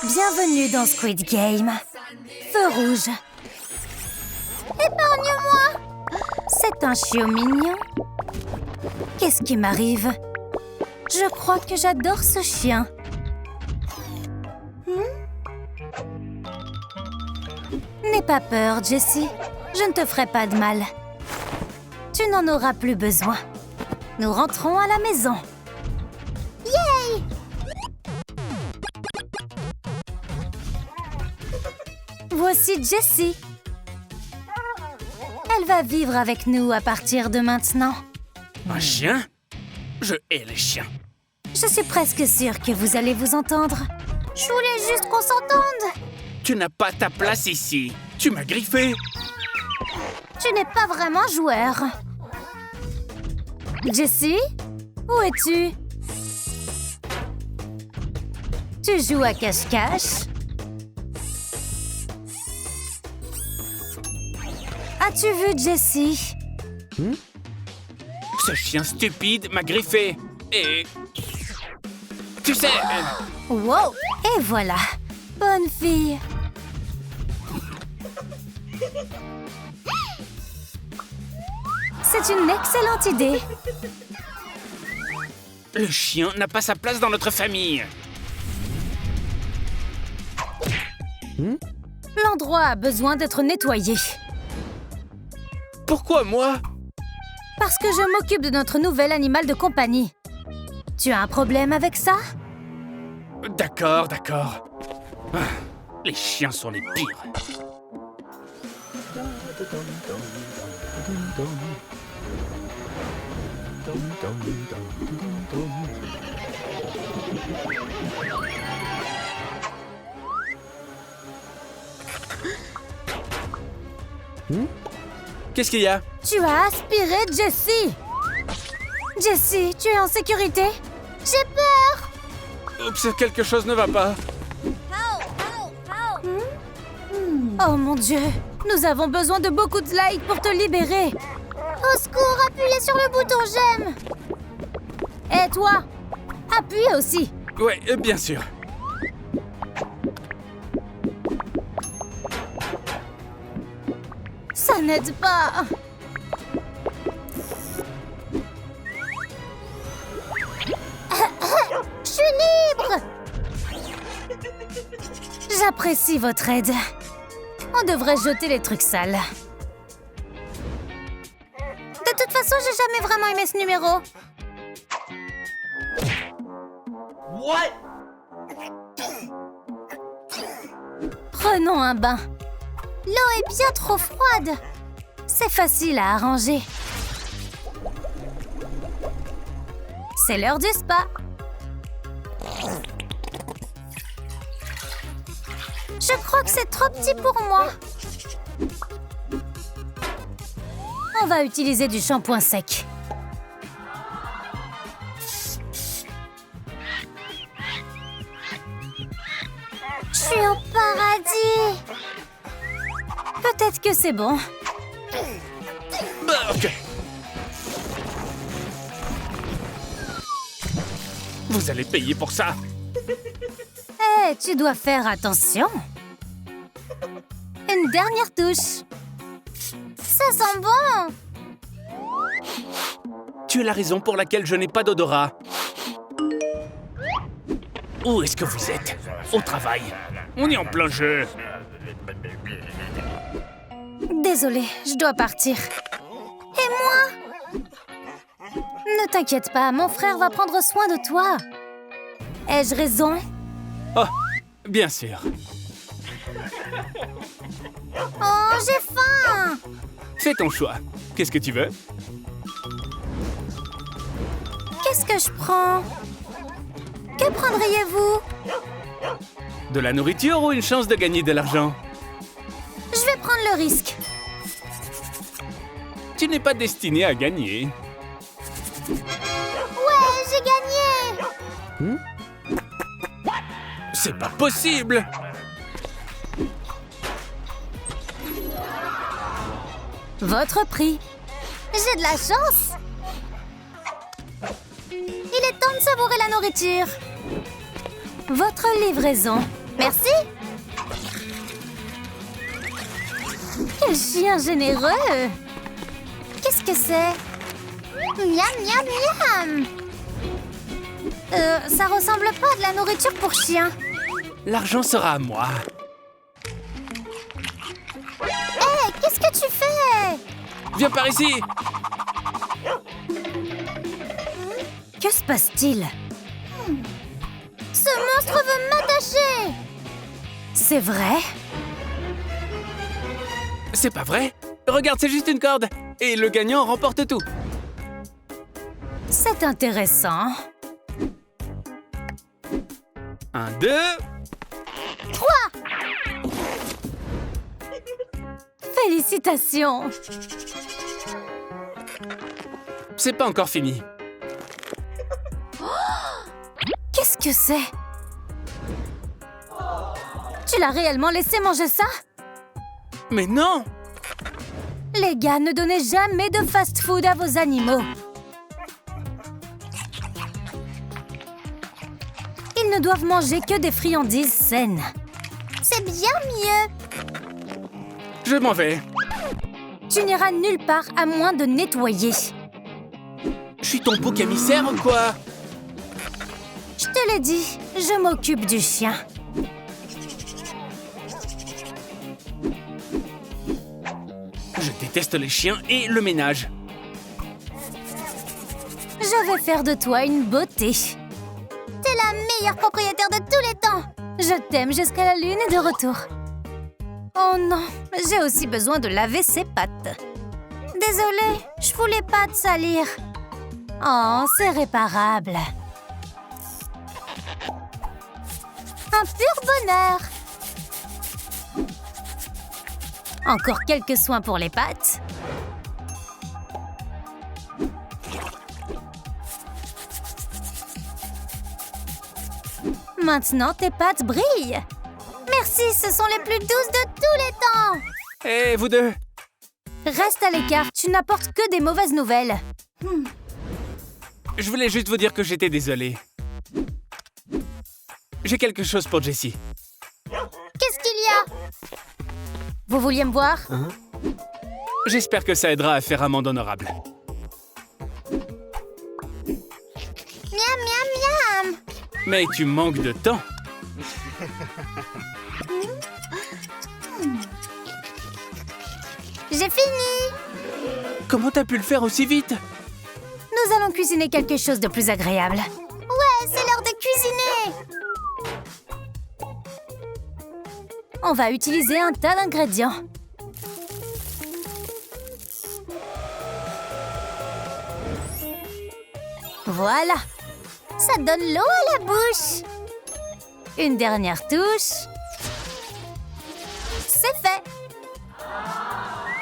Bienvenue dans Squid Game. Feu rouge. Épargne-moi! C'est un chiot mignon. Qu'est-ce qui m'arrive? Je crois que j'adore ce chien. N'aie pas peur, Jessie. Je ne te ferai pas de mal. Tu n'en auras plus besoin. Nous rentrons à la maison. Yay! Voici Jessie. Elle va vivre avec nous à partir de maintenant. Un chien? Je hais les chiens. Je suis presque sûre que vous allez vous entendre. Je voulais juste qu'on s'entende. Tu n'as pas ta place ici. Tu m'as griffé. Tu n'es pas vraiment joueur. Jessie, où es-tu? Tu joues à cache-cache? As-tu vu Jessie? Ce chien stupide m'a griffé. Et... Tu sais... Wow! Et voilà. Bonne fille. C'est une excellente idée. Le chien n'a pas sa place dans notre famille. L'endroit a besoin d'être nettoyé. Pourquoi moi? Parce que je m'occupe de notre nouvel animal de compagnie. Tu as un problème avec ça? D'accord, d'accord. Ah, les chiens sont les pires. Qu'est-ce qu'il y a? Tu as aspiré Jessie. Jessie, tu es en sécurité? J'ai peur. Oups, quelque chose ne va pas. Oh mon Dieu, nous avons besoin de beaucoup de likes pour te libérer. Au secours, appuyez sur le bouton j'aime. Et toi, appuie aussi. Ouais, bien sûr. Ça n'aide pas. Je suis libre. J'apprécie votre aide. On devrait jeter les trucs sales. De toute façon, j'ai jamais vraiment aimé ce numéro. What? Prenons un bain. L'eau est bien trop froide. C'est facile à arranger. C'est l'heure du spa. Je crois que c'est trop petit pour moi. On va utiliser du shampoing sec. Je suis au paradis. Peut-être que c'est bon. Ok. Vous allez payer pour ça. Hé, tu dois faire attention. Une dernière touche. Ça sent bon. Tu es la raison pour laquelle je n'ai pas d'odorat. Où est-ce que vous êtes? Au travail. On est en plein jeu. Désolée, je dois partir. Et moi? Ne t'inquiète pas, mon frère va prendre soin de toi. Ai-je raison? Oh, bien sûr. Oh, j'ai faim! Fais ton choix. Qu'est-ce que tu veux? Qu'est-ce que je prends? Que prendriez-vous? De la nourriture ou une chance de gagner de l'argent? Je vais prendre le risque. Tu n'es pas destiné à gagner. Ouais, j'ai gagné! C'est pas possible! Votre prix. J'ai de la chance. Il est temps de savourer la nourriture. Votre livraison. Merci. Quel chien généreux. Qu'est-ce que c'est? Miam, miam, miam. Ça ressemble pas à de la nourriture pour chien. L'argent sera à moi. Hé, qu'est-ce que tu fais? Viens par ici. Que se passe-t-il? Ce monstre veut m'attacher. C'est vrai? C'est pas vrai? Regarde, c'est juste une corde. Et le gagnant remporte tout. C'est intéressant. 1, 2... 3. Félicitations. C'est pas encore fini. Qu'est-ce que c'est? Tu l'as réellement laissé manger ça? Mais non! Les gars, ne donnez jamais de fast-food à vos animaux. Ils ne doivent manger que des friandises saines. C'est bien mieux. Je m'en vais. Tu n'iras nulle part à moins de nettoyer. Je suis ton bouc émissaire ou quoi? Je te l'ai dit, je m'occupe du chien. Je déteste les chiens et le ménage. Je vais faire de toi une beauté. T'es la meilleure propriétaire de tous les temps. Je t'aime jusqu'à la lune et de retour. Oh non, j'ai aussi besoin de laver ses pattes. Désolée, je voulais pas te salir. Oh, c'est réparable. Un pur bonheur. Encore quelques soins pour les pattes. Maintenant, tes pattes brillent. Merci, ce sont les plus douces de tous les temps. Hé, vous deux! Reste à l'écart, tu n'apportes que des mauvaises nouvelles. Je voulais juste vous dire que j'étais désolé. J'ai quelque chose pour Jessie. Qu'est-ce qu'il y a? Vous vouliez me voir? J'espère que ça aidera à faire amende honorable. Miam, miam, miam. Mais tu manques de temps. J'ai fini. Comment t'as pu le faire aussi vite? Nous allons cuisiner quelque chose de plus agréable. Ouais, c'est l'heure de cuisiner. On va utiliser un tas d'ingrédients. Voilà. Ça donne l'eau à la bouche. Une dernière touche. C'est fait.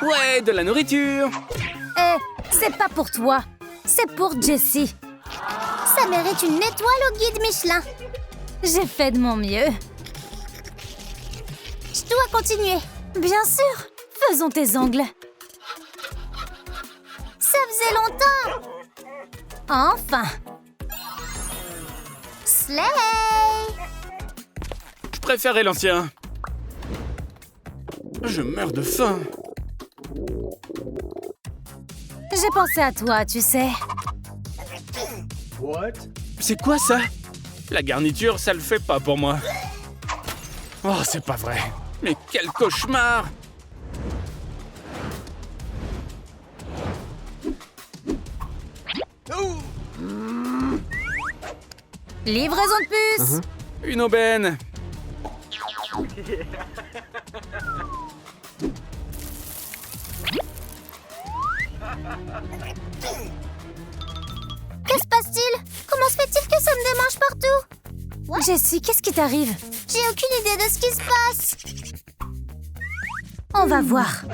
Ouais, de la nourriture. C'est pas pour toi. C'est pour Jessie. Ça mérite une étoile au guide Michelin. J'ai fait de mon mieux. Je dois continuer. Bien sûr. Faisons tes ongles. Ça faisait longtemps. Enfin. Slay. Je préférais l'ancien. Je meurs de faim. J'ai pensé à toi, tu sais. C'est quoi ça? La garniture, ça le fait pas pour moi. Oh, c'est pas vrai. Mais quel cauchemar! Livraison de puce. Une aubaine. Que se passe-t-il? Comment se fait-il que ça me démange partout? Jessie, qu'est-ce qui t'arrive? J'ai aucune idée de ce qui se passe. On va voir.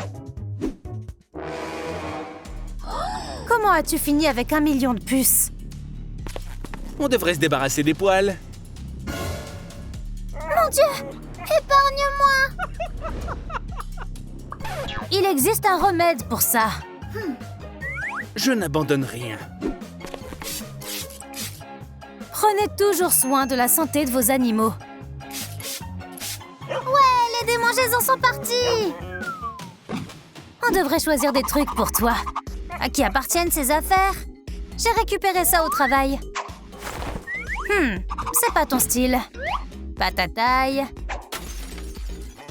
Comment as-tu fini avec 1 million de puces? On devrait se débarrasser des poils. Mon Dieu! Épargne-moi! Il existe un remède pour ça. Je n'abandonne rien. Prenez toujours soin de la santé de vos animaux. Ouais, les démangeaisons sont partis! On devrait choisir des trucs pour toi. À qui appartiennent ces affaires? J'ai récupéré ça au travail. C'est pas ton style. Pas ta taille.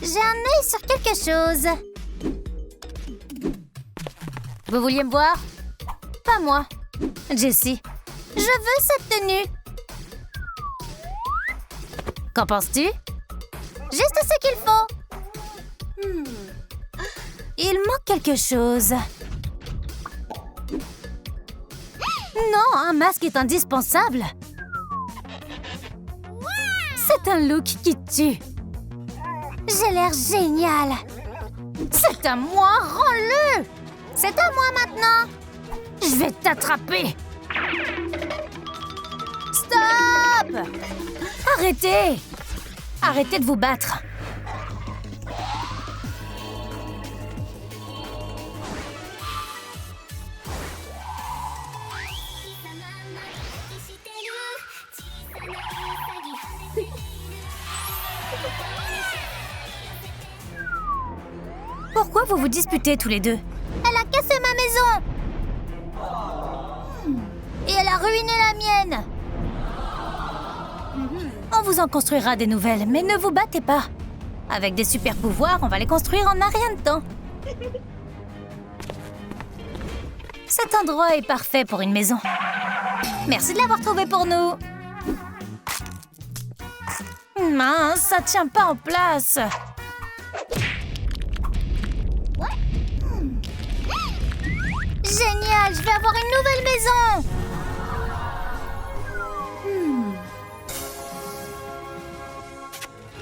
J'ai un œil sur quelque chose. Vous vouliez me voir? Pas moi. Jessie. Je veux cette tenue. Qu'en penses-tu? Juste ce qu'il faut. Il manque quelque chose. Non, un masque est indispensable. C'est un look qui tue. J'ai l'air génial. C'est à moi, rends-le! C'est à moi maintenant. Je vais t'attraper. Stop! Arrêtez! Arrêtez de vous battre. Pourquoi vous vous disputez tous les deux? Elle a cassé ma maison! Et elle a ruiné la mienne! On vous en construira des nouvelles, mais ne vous battez pas. Avec des super pouvoirs, on va les construire en un rien de temps. Cet endroit est parfait pour une maison. Merci de l'avoir trouvé pour nous. Mince, ça tient pas en place. Génial, je vais avoir une nouvelle maison.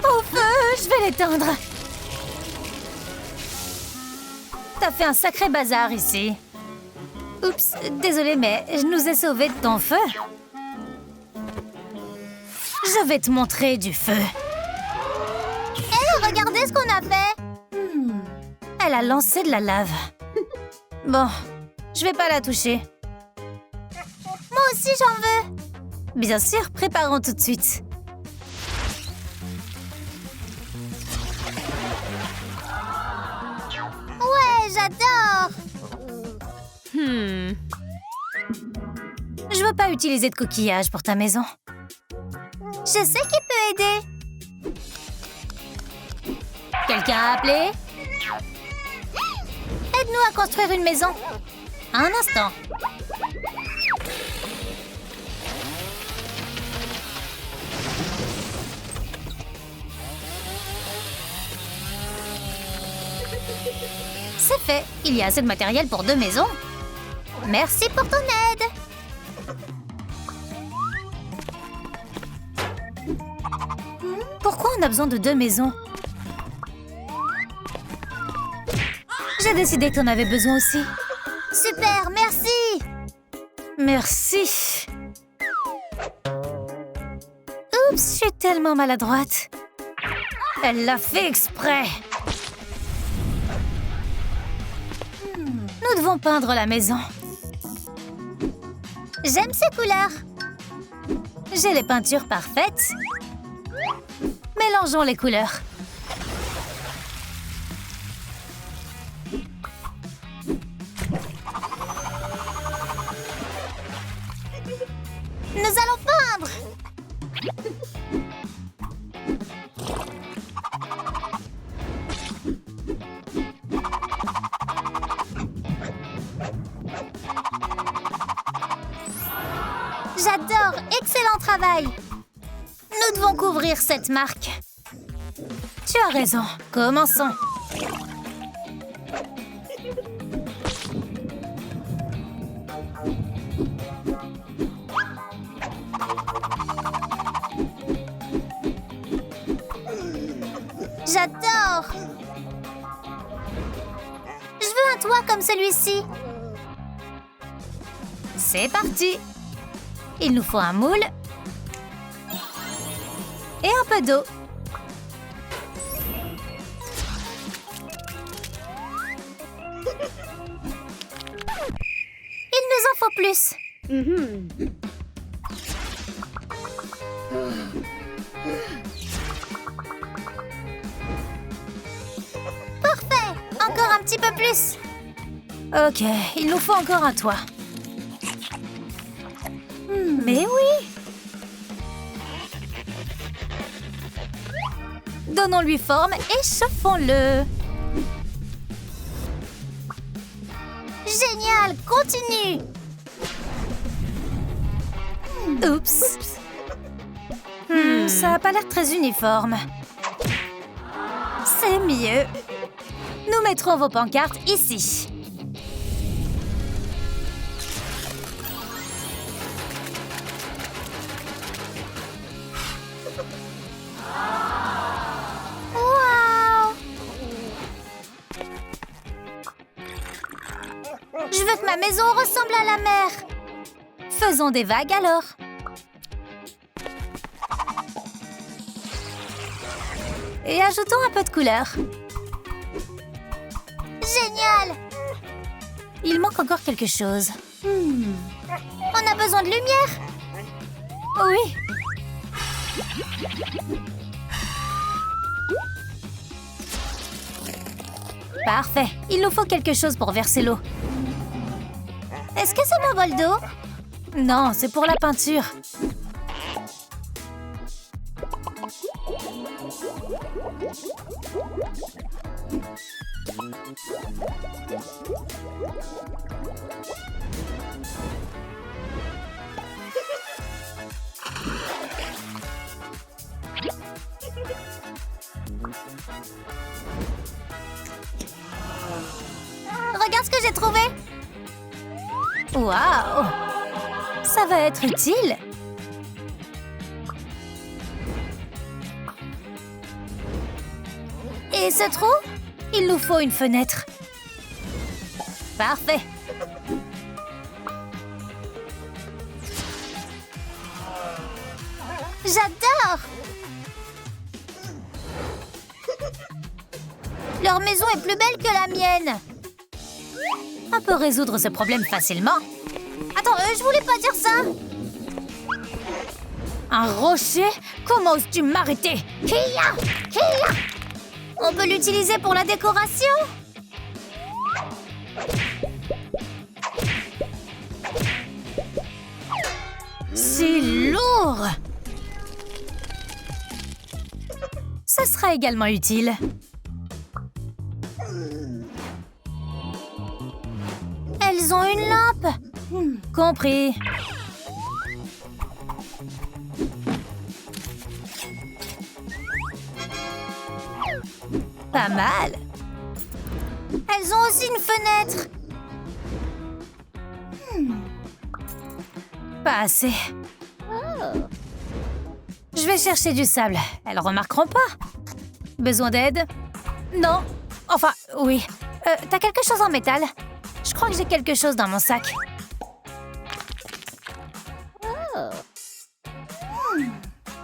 Au feu, je vais l'éteindre. T'as fait un sacré bazar ici. Oups, désolée, mais je nous ai sauvés de ton feu. Je vais te montrer du feu. Hé, regardez ce qu'on a fait. Elle a lancé de la lave. Bon, je vais pas la toucher. Moi aussi, j'en veux. Bien sûr, préparons tout de suite. Ouais, j'adore. Je veux pas utiliser de coquillage pour ta maison. Je sais qui peut aider. Quelqu'un a appelé? Aide-nous à construire une maison. Un instant. C'est fait. Il y a assez de matériel pour 2 maisons. Merci pour ton aide. Pourquoi on a besoin de 2 maisons? J'ai décidé que t'en avais besoin aussi. Super, merci. Merci. Oups, je suis tellement maladroite. Elle l'a fait exprès. Nous devons peindre la maison. J'aime ces couleurs. J'ai les peintures parfaites. Mélangeons les couleurs. Nous allons peindre. J'adore, excellent travail. Nous devons couvrir cette marque. Tu as raison, commençons. J'adore. Je veux un toit comme celui-ci. C'est parti. Il nous faut un moule et un peu d'eau. Il nous en faut plus. Parfait! Encore un petit peu plus. Ok, il nous faut encore un toit. Mais oui! Donnons-lui forme et chauffons-le. Génial! Continue! Oups! Ça n'a pas l'air très uniforme. C'est mieux. Nous mettrons vos pancartes ici. Waouh! Je veux que ma maison ressemble à la mer. Faisons des vagues alors. Et ajoutons un peu de couleur. Génial! Il manque encore quelque chose. On a besoin de lumière? Oui. Parfait. Il nous faut quelque chose pour verser l'eau. Est-ce que c'est mon bol d'eau? Non, c'est pour la peinture. Regarde ce que j'ai trouvé. Waouh! Ça va être utile. Et ce trou? Il nous faut une fenêtre. Parfait. J'adore! Leur maison est plus belle que la mienne. On peut résoudre ce problème facilement. Attends, je voulais pas dire ça. Un rocher? Comment oses-tu m'arrêter? Hiya! Hiya! On peut l'utiliser pour la décoration? C'est lourd! Ça sera également utile. Elles ont une lampe. Compris. Pas mal. Elles ont aussi une fenêtre. Pas assez. Je vais chercher du sable. Elles remarqueront pas. Besoin d'aide? Non. Enfin, oui. T'as quelque chose en métal? Je crois que j'ai quelque chose dans mon sac.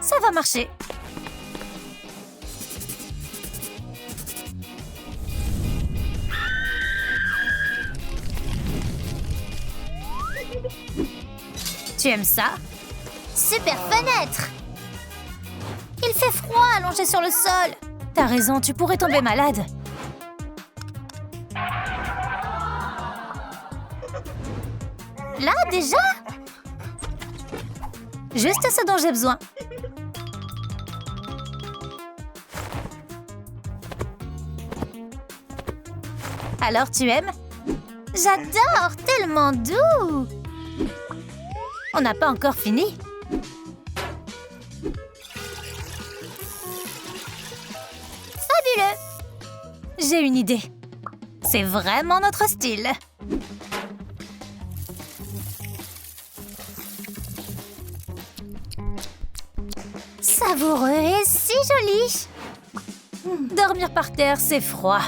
Ça va marcher. Tu aimes ça? Super fenêtre! Il fait froid allongé sur le sol. T'as raison, tu pourrais tomber malade. Là, déjà? Juste ce dont j'ai besoin. Alors, tu aimes? J'adore! Tellement doux! On n'a pas encore fini. Fabuleux! J'ai une idée. C'est vraiment notre style. Savoureux et si joli. Dormir par terre, c'est froid.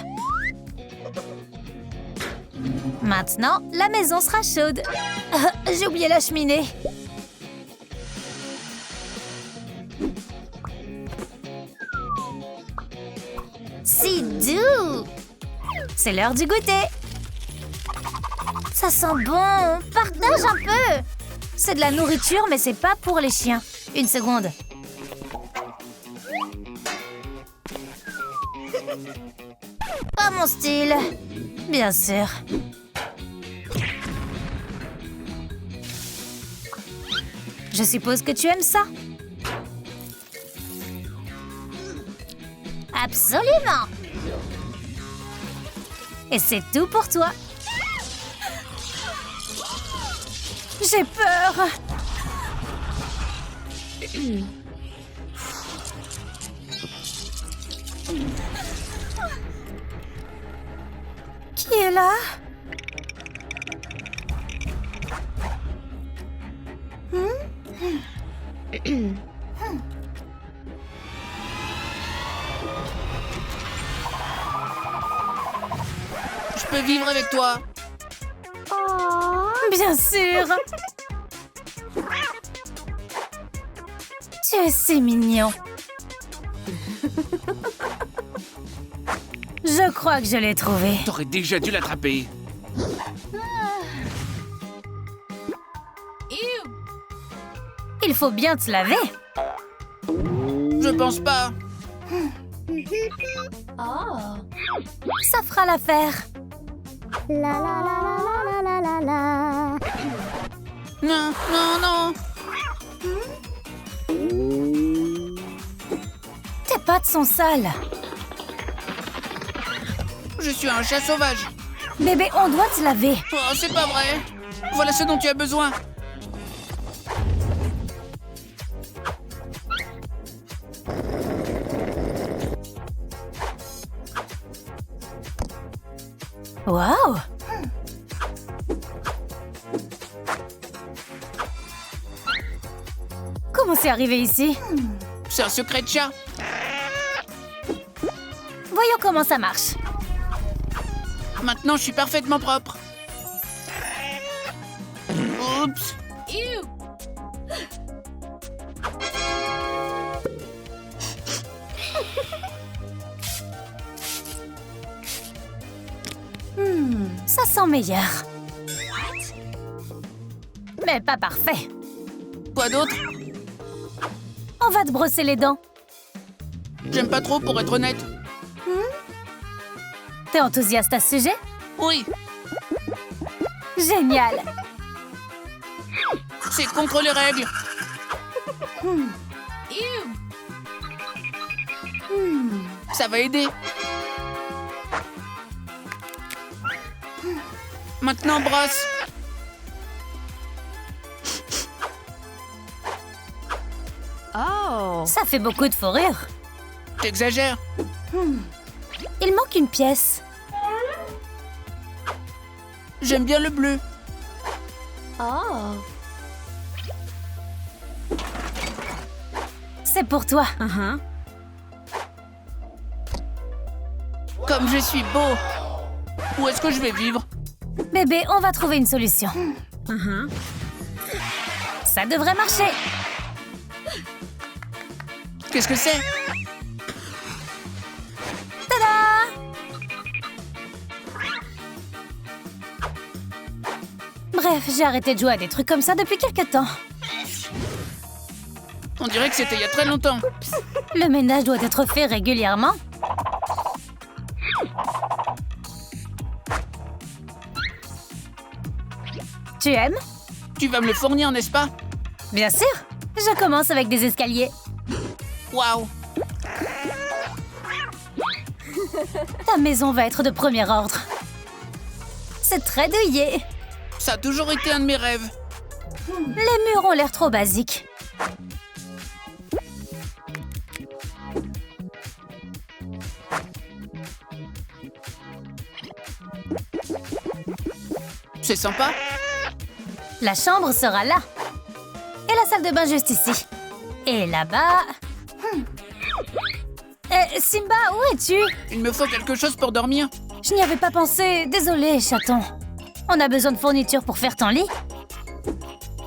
Maintenant, la maison sera chaude. J'ai oublié la cheminée. Si doux! C'est l'heure du goûter. Ça sent bon. Partage un peu. C'est de la nourriture, mais c'est pas pour les chiens. Une seconde. Pas mon style. Bien sûr. Je suppose que tu aimes ça? Absolument. Et c'est tout pour toi. J'ai peur. Qui est là? Je peux vivre avec toi. Bien sûr. Tu es si mignon. Je crois que je l'ai trouvé. T'aurais déjà dû l'attraper. Il faut bien te laver. Je pense pas. Ça fera l'affaire. Non, non, non. Tes pattes sont sales. Je suis un chat sauvage. Bébé, on doit te laver. Oh, c'est pas vrai. Voilà ce dont tu as besoin. Waouh! Comment c'est arrivé ici? C'est un secret de chat. Voyons comment ça marche. Maintenant, je suis parfaitement propre. Oups. Ça sent meilleur. Mais pas parfait. Quoi d'autre? On va te brosser les dents. J'aime pas trop, pour être honnête. T'es enthousiaste à ce sujet? Oui, Génial! c'est contre les règles. Ça va aider. Maintenant, brosse. Ça fait beaucoup de fourrure. T'exagères. Il manque une pièce. J'aime bien le bleu. C'est pour toi. Comme je suis beau. Où est-ce que je vais vivre? Bébé, on va trouver une solution. Ça devrait marcher. Qu'est-ce que c'est? Tada! Bref, j'ai arrêté de jouer à des trucs comme ça depuis quelque temps. On dirait que c'était il y a très longtemps. Le ménage doit être fait régulièrement. Tu aimes? Tu vas me le fournir, n'est-ce pas? Bien sûr. Je commence avec des escaliers. Waouh! Ta maison va être de premier ordre. C'est très douillet. Ça a toujours été un de mes rêves. Les murs ont l'air trop basiques. C'est sympa. La chambre sera là. Et la salle de bain juste ici. Et là-bas... Simba, où es-tu? Il me faut quelque chose pour dormir. Je n'y avais pas pensé. Désolé, chaton. On a besoin de fournitures pour faire ton lit.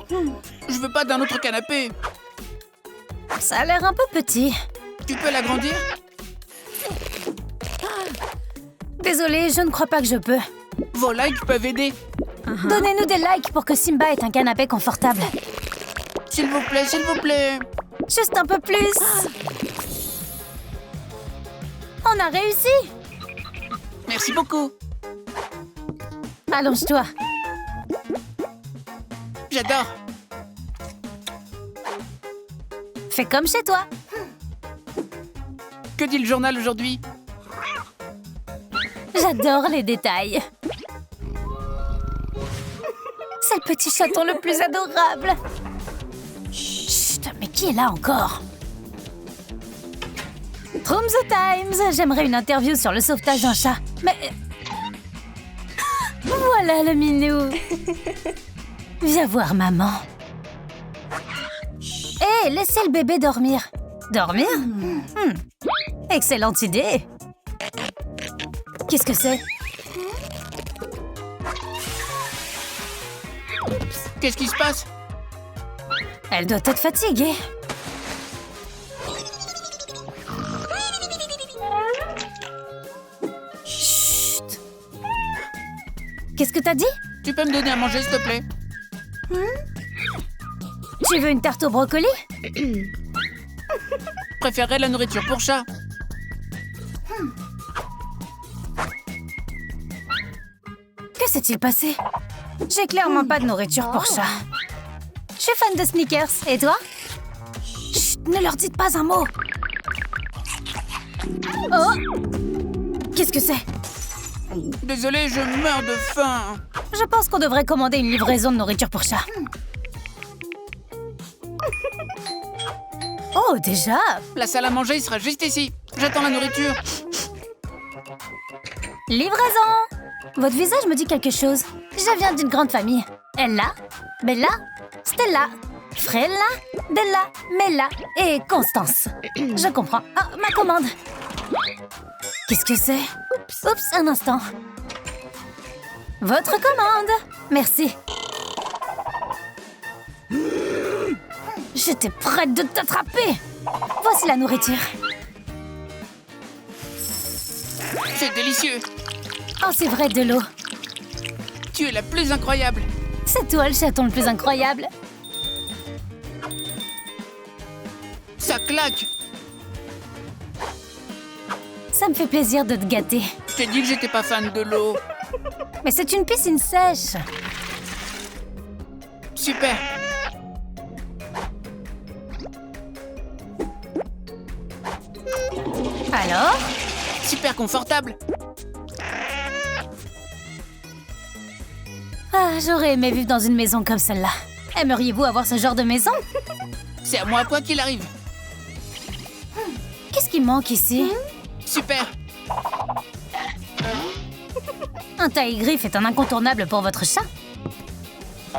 Je veux pas d'un autre canapé. Ça a l'air un peu petit. Tu peux l'agrandir? Désolée, je ne crois pas que je peux. Vos likes peuvent aider. Donnez-nous des likes pour que Simba ait un canapé confortable. S'il vous plaît, s'il vous plaît. Juste un peu plus. On a réussi! Merci beaucoup. Allonge-toi. J'adore. Fais comme chez toi. Que dit le journal aujourd'hui? J'adore les détails. C'est le petit chaton le plus adorable. Chut, mais qui est là encore? From the Times. J'aimerais une interview sur le sauvetage d'un chat. Mais... Voilà le minou. Viens voir maman. Hé, laissez le bébé dormir. Dormir? Excellente idée. Qu'est-ce que c'est? Qu'est-ce qui se passe? Elle doit être fatiguée. Chut. Qu'est-ce que t'as dit? Tu peux me donner à manger, s'il te plaît? Tu veux une tarte au brocoli? Préférerais la nourriture pour chat. Que s'est-il passé? J'ai clairement pas de nourriture pour chat. Je suis fan de Snickers. Et toi? Chut, ne leur dites pas un mot. Oh! Qu'est-ce que c'est? Désolé, je meurs de faim. Je pense qu'on devrait commander une livraison de nourriture pour chat. Oh, déjà? La salle à manger sera juste ici. J'attends la nourriture. Livraison! Votre visage me dit quelque chose. Je viens d'une grande famille. Ella, Bella, Stella, Frella, Della, Mella et Constance. Je comprends. Ah, ma commande. Qu'est-ce que c'est? Oups, un instant. Votre commande. Merci. J'étais prête de t'attraper. Voici la nourriture. C'est délicieux. Oh, c'est vrai, de l'eau. Tu es la plus incroyable. C'est toi le chaton le plus incroyable. Ça claque. Ça me fait plaisir de te gâter. Je t'ai dit que j'étais pas fan de l'eau. Mais c'est une piscine sèche. Super. Alors? Super confortable. Ah, j'aurais aimé vivre dans une maison comme celle-là. Aimeriez-vous avoir ce genre de maison? C'est à moi quoi qu'il arrive. Qu'est-ce qui manque ici? Super. Un taille-griffe est un incontournable pour votre chat.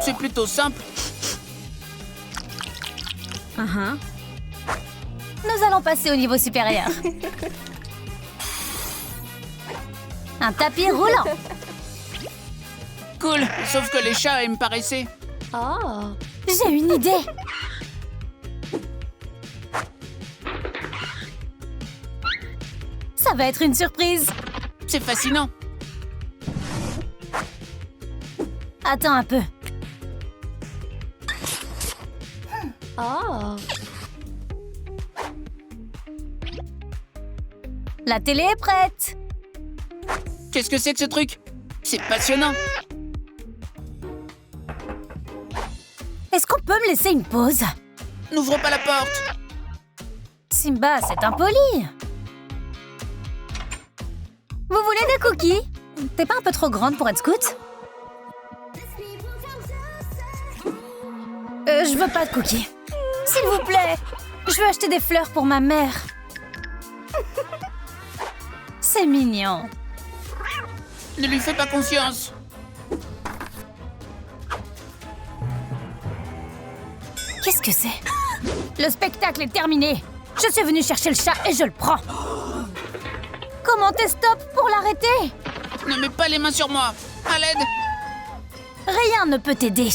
C'est plutôt simple. Nous allons passer au niveau supérieur. Un tapis roulant. Cool. Sauf que les chats aiment paresser. J'ai une idée. Ça va être une surprise. C'est fascinant. Attends un peu. La télé est prête. Qu'est-ce que c'est que ce truc? C'est passionnant. Est-ce qu'on peut me laisser une pause? N'ouvre pas la porte. Simba, c'est impoli. Vous voulez des cookies? T'es pas un peu trop grande pour être scout? Je veux pas de cookies. S'il vous plaît, je veux acheter des fleurs pour ma mère. C'est mignon. Ne lui fais pas confiance. Qu'est-ce que c'est? Le spectacle est terminé. Je suis venue chercher le chat et je le prends. Comment t'es stop pour l'arrêter? Ne mets pas les mains sur moi. À l'aide. Rien ne peut t'aider.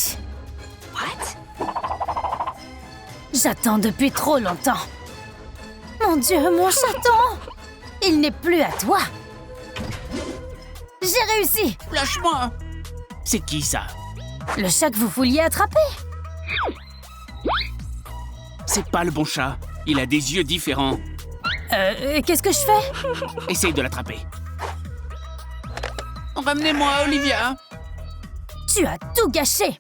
J'attends depuis trop longtemps. Mon Dieu, mon chaton! Il n'est plus à toi. J'ai réussi. Lâche-moi. C'est qui ça? Le chat que vous vouliez attraper. C'est pas le bon chat. Il a des yeux différents. Qu'est-ce que je fais? Essaye de l'attraper. Ramenez-moi, Olivia. Tu as tout gâché!